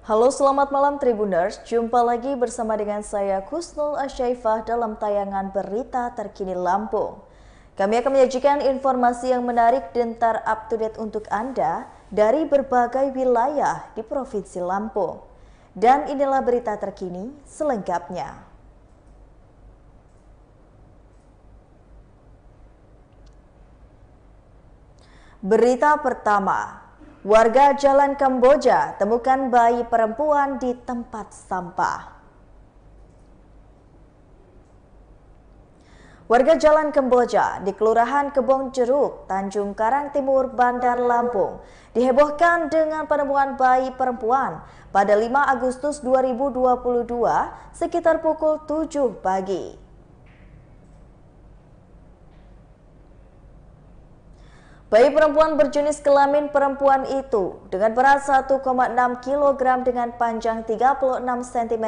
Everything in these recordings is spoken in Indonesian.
Halo, selamat malam Tribuners. Jumpa lagi bersama dengan saya Kusnul Asyaifah dalam tayangan berita terkini Lampung. Kami akan menyajikan informasi yang menarik dan terupdate untuk Anda dari berbagai wilayah di Provinsi Lampung. Dan inilah berita terkini selengkapnya. Berita pertama. Warga Jalan Kamboja temukan bayi perempuan di tempat sampah. Warga Jalan Kamboja di Kelurahan Kebon Jeruk, Tanjung Karang Timur, Bandar Lampung dihebohkan dengan penemuan bayi perempuan pada 5 Agustus 2022 sekitar pukul 7 pagi. Bayi perempuan berjenis kelamin perempuan itu dengan berat 1,6 kg dengan panjang 36 cm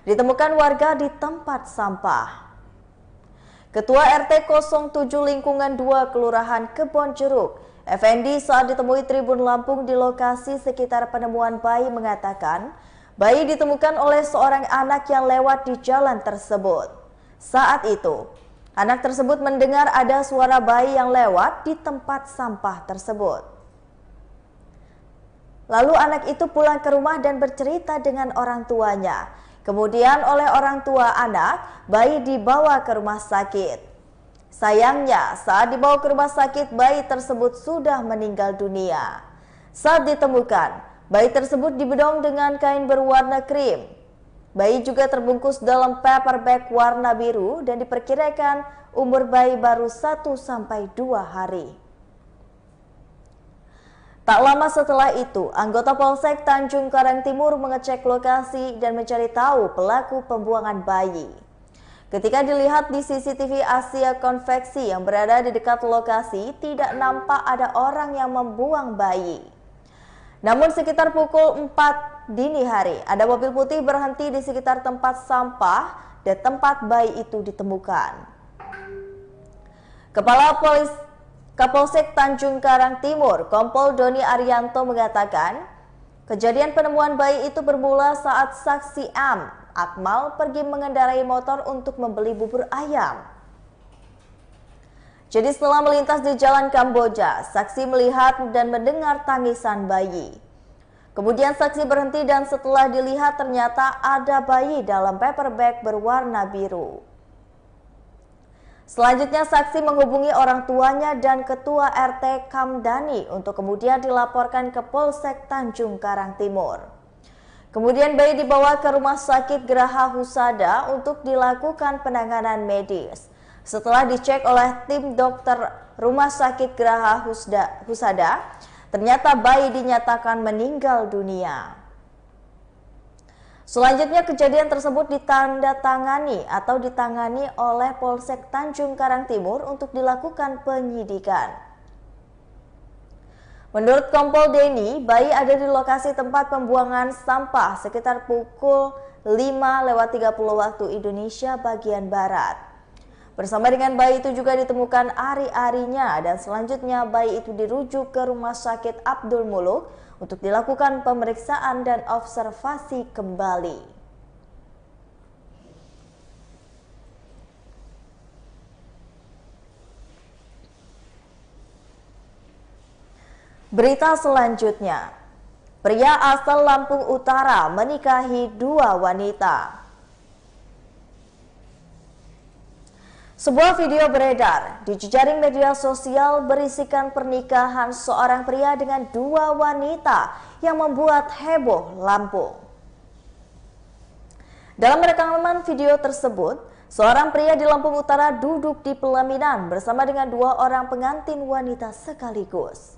ditemukan warga di tempat sampah. Ketua RT 07 Lingkungan 2 Kelurahan Kebon Jeruk, Effendi saat ditemui Tribun Lampung di lokasi sekitar penemuan bayi mengatakan, bayi ditemukan oleh seorang anak yang lewat di jalan tersebut. Saat itu, anak tersebut mendengar ada suara bayi yang lewat di tempat sampah tersebut. Lalu anak itu pulang ke rumah dan bercerita dengan orang tuanya. Kemudian oleh orang tua anak, bayi dibawa ke rumah sakit. Sayangnya, saat dibawa ke rumah sakit, bayi tersebut sudah meninggal dunia. Saat ditemukan, bayi tersebut dibedong dengan kain berwarna krim. Bayi juga terbungkus dalam paper bag warna biru dan diperkirakan umur bayi baru 1-2 hari. Tak lama setelah itu, anggota Polsek Tanjung Karang Timur mengecek lokasi dan mencari tahu pelaku pembuangan bayi. Ketika dilihat di CCTV Asia Konveksi yang berada di dekat lokasi, tidak nampak ada orang yang membuang bayi. Namun sekitar pukul 4 dini hari, ada mobil putih berhenti di sekitar tempat sampah dan tempat bayi itu ditemukan. Kepala Kapolsek Tanjung Karang Timur, Kompol Doni Arianto mengatakan, kejadian penemuan bayi itu bermula saat saksi Akmal pergi mengendarai motor untuk membeli bubur ayam. Jadi setelah melintas di Jalan Kamboja, saksi melihat dan mendengar tangisan bayi. Kemudian saksi berhenti dan setelah dilihat ternyata ada bayi dalam paper bag berwarna biru. Selanjutnya saksi menghubungi orang tuanya dan ketua RT Kamdani untuk kemudian dilaporkan ke Polsek Tanjung Karang Timur. Kemudian bayi dibawa ke Rumah Sakit Geraha Husada untuk dilakukan penanganan medis. Setelah dicek oleh tim dokter Rumah Sakit Geraha Husada, ternyata bayi dinyatakan meninggal dunia. Selanjutnya kejadian tersebut ditangani oleh Polsek Tanjung Karang Timur untuk dilakukan penyidikan. Menurut Kompol Deni, bayi ada di lokasi tempat pembuangan sampah sekitar pukul 5:30 waktu Indonesia bagian Barat. Bersama dengan bayi itu juga ditemukan ari-arinya dan selanjutnya bayi itu dirujuk ke Rumah Sakit Abdul Muluk untuk dilakukan pemeriksaan dan observasi kembali. Berita selanjutnya, pria asal Lampung Utara menikahi 2 wanita. Sebuah video beredar di jejaring media sosial berisikan pernikahan seorang pria dengan 2 wanita yang membuat heboh Lampung. Dalam rekaman video tersebut, seorang pria di Lampung Utara duduk di pelaminan bersama dengan 2 orang pengantin wanita sekaligus.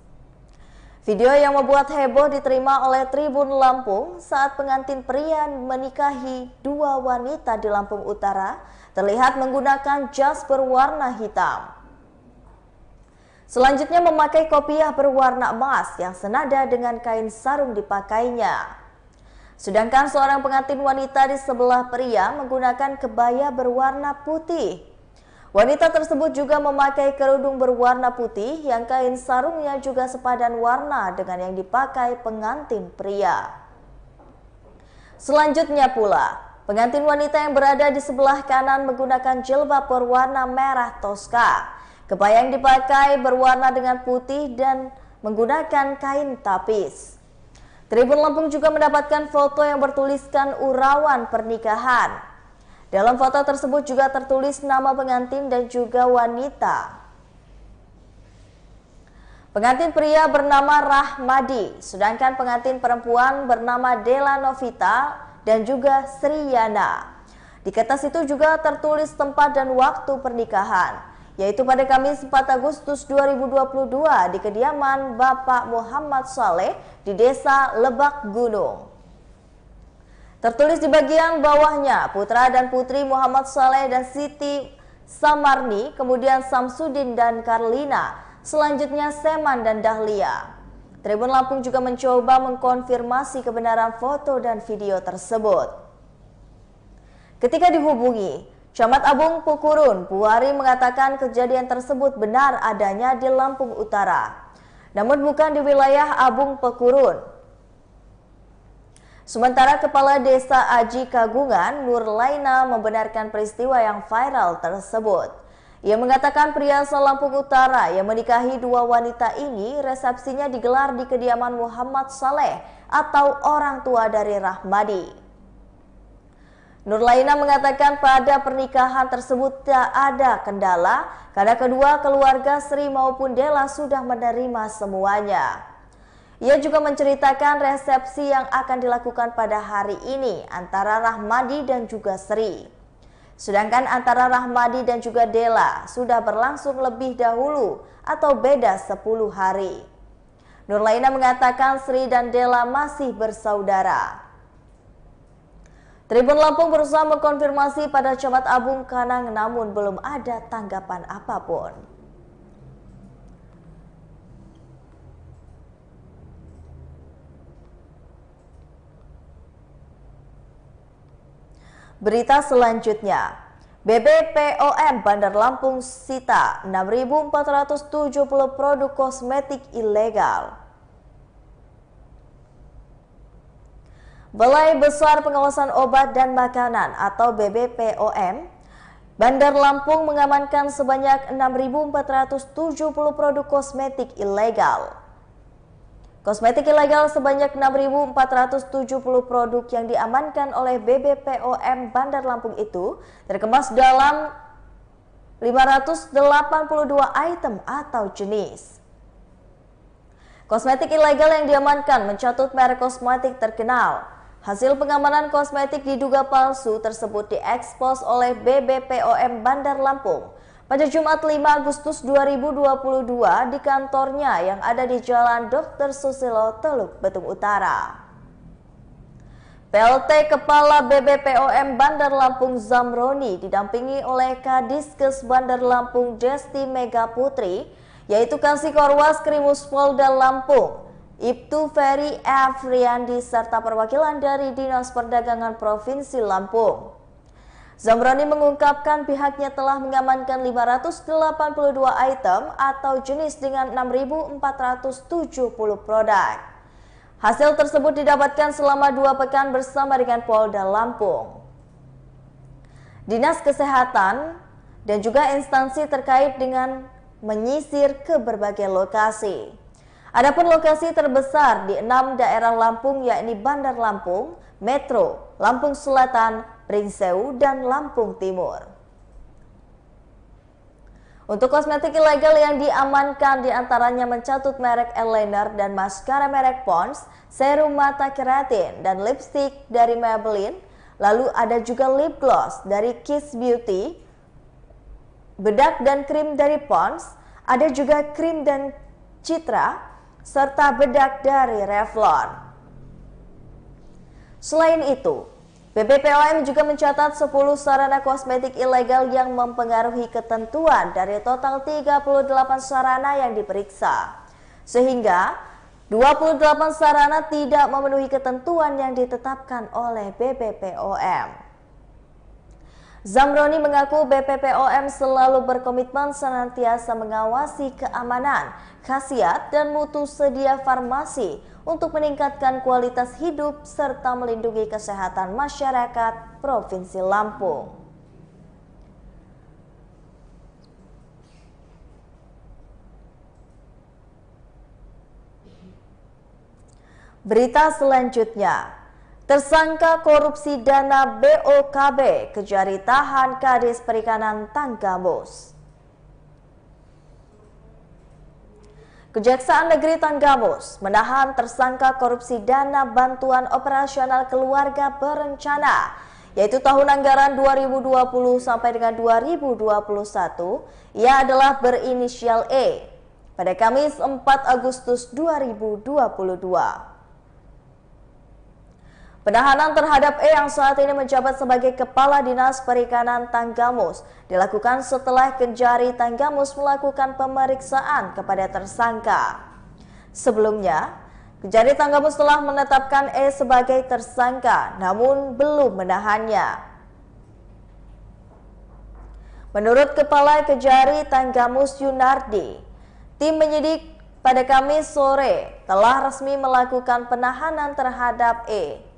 Video yang membuat heboh diterima oleh Tribun Lampung saat pengantin pria menikahi 2 wanita di Lampung Utara terlihat menggunakan jas berwarna hitam. Selanjutnya memakai kopiah berwarna emas yang senada dengan kain sarung dipakainya. Sedangkan seorang pengantin wanita di sebelah pria menggunakan kebaya berwarna putih. Wanita tersebut juga memakai kerudung berwarna putih yang kain sarungnya juga sepadan warna dengan yang dipakai pengantin pria. Selanjutnya pula, pengantin wanita yang berada di sebelah kanan menggunakan jilbab berwarna merah toska. Kebaya yang dipakai berwarna dengan putih dan menggunakan kain tapis. Tribun Lampung juga mendapatkan foto yang bertuliskan urawan pernikahan. Dalam foto tersebut juga tertulis nama pengantin dan juga wanita. Pengantin pria bernama Rahmadi, sedangkan pengantin perempuan bernama Della Novita dan juga Sriyana. Di kertas itu juga tertulis tempat dan waktu pernikahan, yaitu pada Kamis 4 Agustus 2022 di kediaman Bapak Muhammad Saleh di Desa Lebak Gunung. Tertulis di bagian bawahnya, putra dan putri Muhammad Saleh dan Siti Samarni, kemudian Samsudin dan Karlina, selanjutnya Seman dan Dahlia. Tribun Lampung juga mencoba mengkonfirmasi kebenaran foto dan video tersebut. Ketika dihubungi, Camat Abung Pukurun, Puwari mengatakan kejadian tersebut benar adanya di Lampung Utara, namun bukan di wilayah Abung Pukurun. Sementara Kepala Desa Aji Kagungan, Nur Laina, membenarkan peristiwa yang viral tersebut. Ia mengatakan pria asal Lampung Utara yang menikahi dua wanita ini resepsinya digelar di kediaman Muhammad Saleh atau orang tua dari Rahmadi. Nur Laina mengatakan pada pernikahan tersebut tak ada kendala karena kedua keluarga Sri maupun Della sudah menerima semuanya. Ia juga menceritakan resepsi yang akan dilakukan pada hari ini antara Rahmadi dan juga Sri. Sedangkan antara Rahmadi dan juga Della sudah berlangsung lebih dahulu atau beda 10 hari. Nur Laina mengatakan Sri dan Della masih bersaudara. Tribun Lampung berusaha mengkonfirmasi pada Camat Abung Kanang namun belum ada tanggapan apapun. Berita selanjutnya, BBPOM Bandar Lampung sita 6.470 produk kosmetik ilegal. Balai Besar Pengawasan Obat dan Makanan atau BBPOM Bandar Lampung mengamankan sebanyak 6.470 produk kosmetik ilegal. Kosmetik ilegal sebanyak 6.470 produk yang diamankan oleh BBPOM Bandar Lampung itu terkemas dalam 582 item atau jenis. Kosmetik ilegal yang diamankan mencatut merek kosmetik terkenal. Hasil pengamanan kosmetik diduga palsu tersebut diekspos oleh BBPOM Bandar Lampung pada Jumat 5 Agustus 2022 di kantornya yang ada di Jalan Dr. Susilo, Teluk Betung Utara. PLT Kepala BBPOM Bandar Lampung Zamroni didampingi oleh Kadiskes Bandar Lampung Desti Mega Putri, yaitu Kasih Korwas Krimus Polda Lampung, Ibtu Ferry Afriandi, serta perwakilan dari Dinas Perdagangan Provinsi Lampung. Zamroni mengungkapkan pihaknya telah mengamankan 582 item atau jenis dengan 6.470 produk. Hasil tersebut didapatkan selama 2 pekan bersama dengan Polda Lampung, Dinas Kesehatan, dan juga instansi terkait dengan menyisir ke berbagai lokasi. Adapun lokasi terbesar di 6 daerah Lampung yakni Bandar Lampung, Metro, Lampung Selatan, Pringsewu, dan Lampung Timur. Untuk kosmetik ilegal yang diamankan diantaranya mencatut merek eyeliner dan maskara merek Pond's, serum mata keratin, dan lipstick dari Maybelline. Lalu ada juga lip gloss dari Kiss Beauty, bedak dan krim dari Pond's, ada juga krim dan Citra, serta bedak dari Revlon. Selain itu, BBPOM juga mencatat 10 sarana kosmetik ilegal yang mempengaruhi ketentuan dari total 38 sarana yang diperiksa. Sehingga 28 sarana tidak memenuhi ketentuan yang ditetapkan oleh BBPOM. Zamroni mengaku BPPOM selalu berkomitmen senantiasa mengawasi keamanan, khasiat, dan mutu sedia farmasi untuk meningkatkan kualitas hidup serta melindungi kesehatan masyarakat Provinsi Lampung. Berita selanjutnya, tersangka korupsi dana BOKB Kejari tahan Kadis Perikanan Tanggamus. Kejaksaan Negeri Tanggamus menahan tersangka korupsi dana bantuan operasional keluarga berencana, yaitu tahun anggaran 2020 sampai dengan 2021, ia adalah berinisial E, pada Kamis 4 Agustus 2022. Penahanan terhadap E yang saat ini menjabat sebagai Kepala Dinas Perikanan Tanggamus dilakukan setelah Kejari Tanggamus melakukan pemeriksaan kepada tersangka. Sebelumnya, Kejari Tanggamus telah menetapkan E sebagai tersangka namun belum menahannya. Menurut Kepala Kejari Tanggamus Yunardi, tim penyidik pada Kamis sore telah resmi melakukan penahanan terhadap E.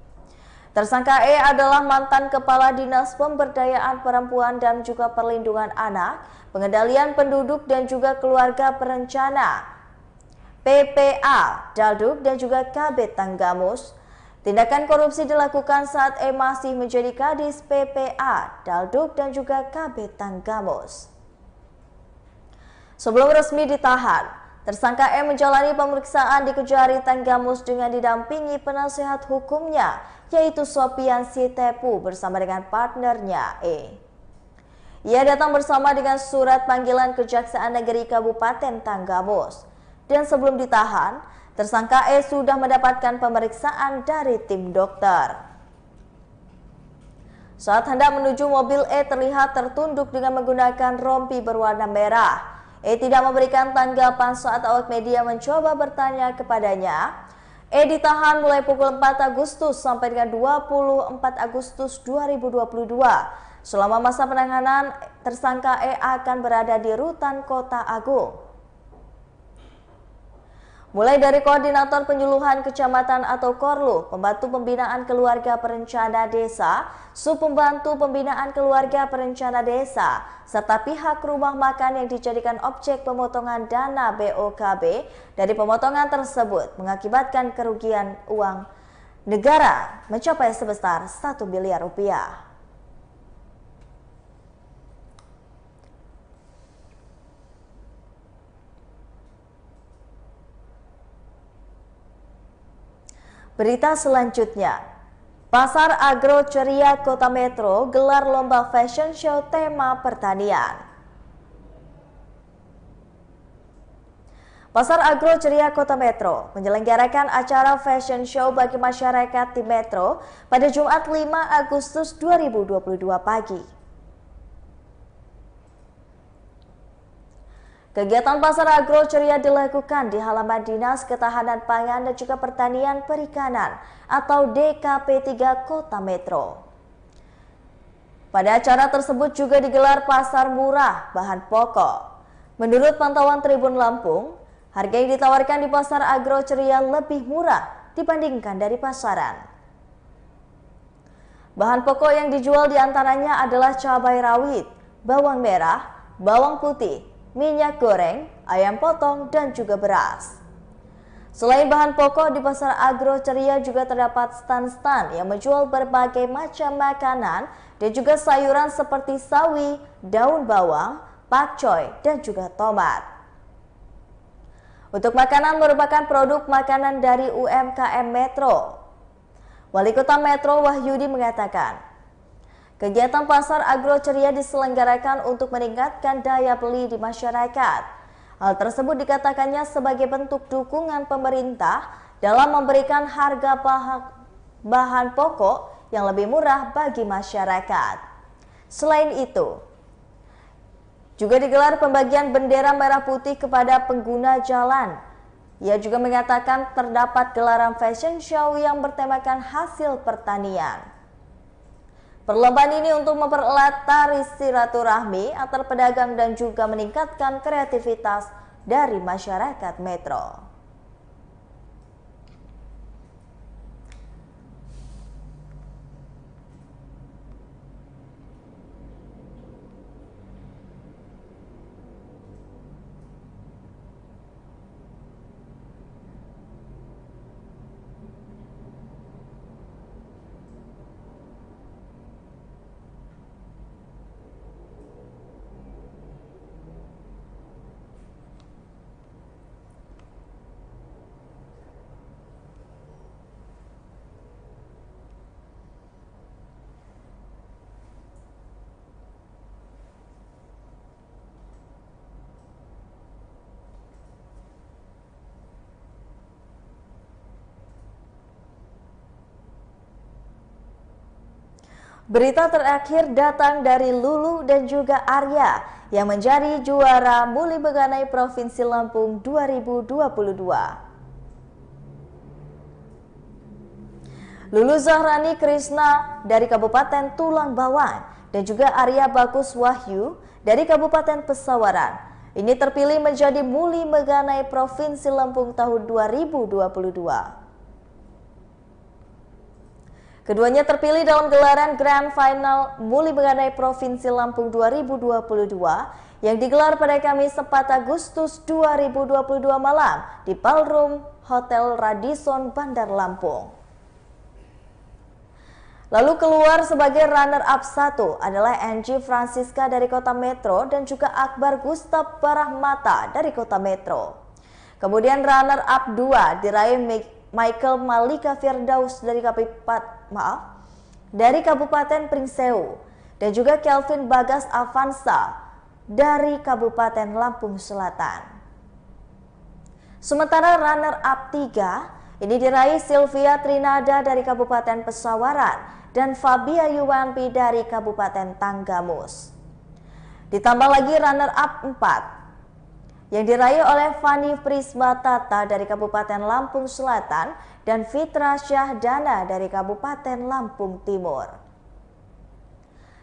Tersangka E adalah mantan Kepala Dinas Pemberdayaan Perempuan dan juga Perlindungan Anak, Pengendalian Penduduk dan juga Keluarga Berencana, PPA, Dalduk dan juga KB Tanggamus. Tindakan korupsi dilakukan saat E masih menjadi Kadis PPA, Dalduk dan juga KB Tanggamus. Sebelum resmi ditahan, tersangka E menjalani pemeriksaan di Kejari Tanggamus dengan didampingi penasihat hukumnya, yaitu Sopian Sitepu bersama dengan partnernya E. Ia datang bersama dengan surat panggilan Kejaksaan Negeri Kabupaten Tanggamus. Dan sebelum ditahan, tersangka E sudah mendapatkan pemeriksaan dari tim dokter. Saat hendak menuju mobil, E terlihat tertunduk dengan menggunakan rompi berwarna merah. E tidak memberikan tanggapan saat awak media mencoba bertanya kepadanya. E ditahan mulai pukul 4 Agustus sampai dengan 24 Agustus 2022. Selama masa penanganan, tersangka E akan berada di Rutan Kota Agung. Mulai dari koordinator penyuluhan kecamatan atau Korlu, pembantu pembinaan keluarga perencana desa, subpembantu pembinaan keluarga perencana desa, serta pihak rumah makan yang dijadikan objek pemotongan dana BOKB dari pemotongan tersebut mengakibatkan kerugian uang negara mencapai sebesar 1 miliar rupiah. Berita selanjutnya, Pasar Agro Ceria Kota Metro gelar lomba fashion show tema pertanian. Pasar Agro Ceria Kota Metro menyelenggarakan acara fashion show bagi masyarakat di Metro pada Jumat 5 Agustus 2022 pagi. Kegiatan Pasar Agro Ceria dilakukan di halaman Dinas Ketahanan Pangan dan juga Pertanian Perikanan atau DKP 3 Kota Metro. Pada acara tersebut juga digelar pasar murah bahan pokok. Menurut pantauan Tribun Lampung, harga yang ditawarkan di Pasar Agro Ceria lebih murah dibandingkan dari pasaran. Bahan pokok yang dijual diantaranya adalah cabai rawit, bawang merah, bawang putih, minyak goreng, ayam potong, dan juga beras. Selain bahan pokok, di Pasar Agro Ceria juga terdapat stand-stand yang menjual berbagai macam makanan dan juga sayuran seperti sawi, daun bawang, pakcoy, dan juga tomat. Untuk makanan merupakan produk makanan dari UMKM Metro. Wali Kota Metro Wahyudi mengatakan, kegiatan Pasar Agro Ceria diselenggarakan untuk meningkatkan daya beli di masyarakat. Hal tersebut dikatakannya sebagai bentuk dukungan pemerintah dalam memberikan harga bahan pokok yang lebih murah bagi masyarakat. Selain itu, juga digelar pembagian bendera merah putih kepada pengguna jalan. Ia juga mengatakan terdapat gelaran fashion show yang bertemakan hasil pertanian. Perlombaan ini untuk mempererat tari silaturahmi antar pedagang dan juga meningkatkan kreativitas dari masyarakat Metro. Berita terakhir datang dari Lulu dan juga Arya yang menjadi juara Muli Beganai Provinsi Lampung 2022. Lulu Zahrani Krisna dari Kabupaten Tulang Bawang dan juga Arya Bagus Wahyu dari Kabupaten Pesawaran. Ini terpilih menjadi Muli Beganai Provinsi Lampung tahun 2022. Keduanya terpilih dalam gelaran Grand Final Muli Beganai Provinsi Lampung 2022 yang digelar pada Kamis 4 Agustus 2022 malam di Ballroom Hotel Radisson Bandar Lampung. Lalu keluar sebagai runner-up 1 adalah Angie Francisca dari Kota Metro dan juga Akbar Gustaf Barahmata dari Kota Metro. Kemudian runner-up 2 diraih Michael Malika Firdaus dari Kabupaten Pringsewu dan juga Kelvin Bagas Avanza dari Kabupaten Lampung Selatan. Sementara runner-up 3 ini diraih Sylvia Trinada dari Kabupaten Pesawaran dan Fabia Yuwanpi dari Kabupaten Tanggamus. Ditambah lagi runner-up 4 yang diraih oleh Fani Prismatata dari Kabupaten Lampung Selatan dan Fitra Syahdana dari Kabupaten Lampung Timur.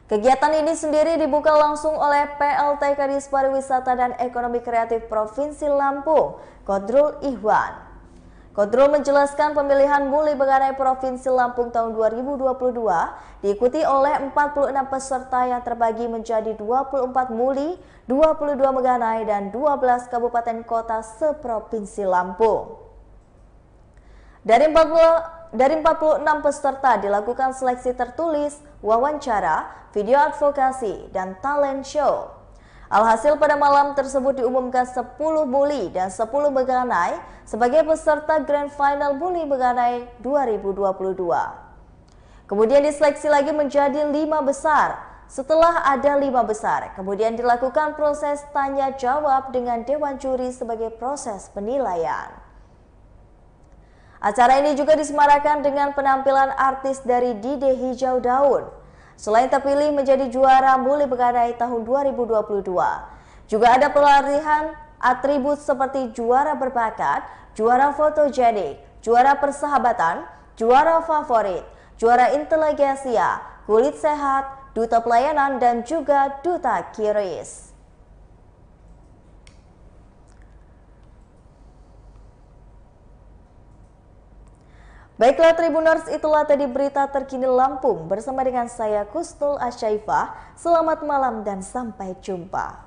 Kegiatan ini sendiri dibuka langsung oleh PLT Kadis Pariwisata dan Ekonomi Kreatif Provinsi Lampung, Kodrul Ihwan. Kodrul menjelaskan pemilihan Muli Beganai Provinsi Lampung tahun 2022 diikuti oleh 46 peserta yang terbagi menjadi 24 Muli, 22 Beganai, dan 12 kabupaten kota seprovinsi Lampung. Dari 46 peserta dilakukan seleksi tertulis, wawancara, video advokasi, dan talent show. Alhasil pada malam tersebut diumumkan 10 Muli dan 10 Beganai sebagai peserta Grand Final Muli Beganai 2022. Kemudian diseleksi lagi menjadi 5 besar. Setelah ada 5 besar, kemudian dilakukan proses tanya jawab dengan Dewan Juri sebagai proses penilaian. Acara ini juga disemarakan dengan penampilan artis dari Dide Hijau Daun. Selain terpilih menjadi juara Muli Beganai tahun 2022, juga ada pelatihan atribut seperti juara berbakat, juara fotogenik, juara persahabatan, juara favorit, juara inteligensia, kulit sehat, duta pelayanan, dan juga duta kiris. Baiklah Tribuners, itulah tadi berita terkini Lampung bersama dengan saya Kustul Asyaifah. Selamat malam dan sampai jumpa.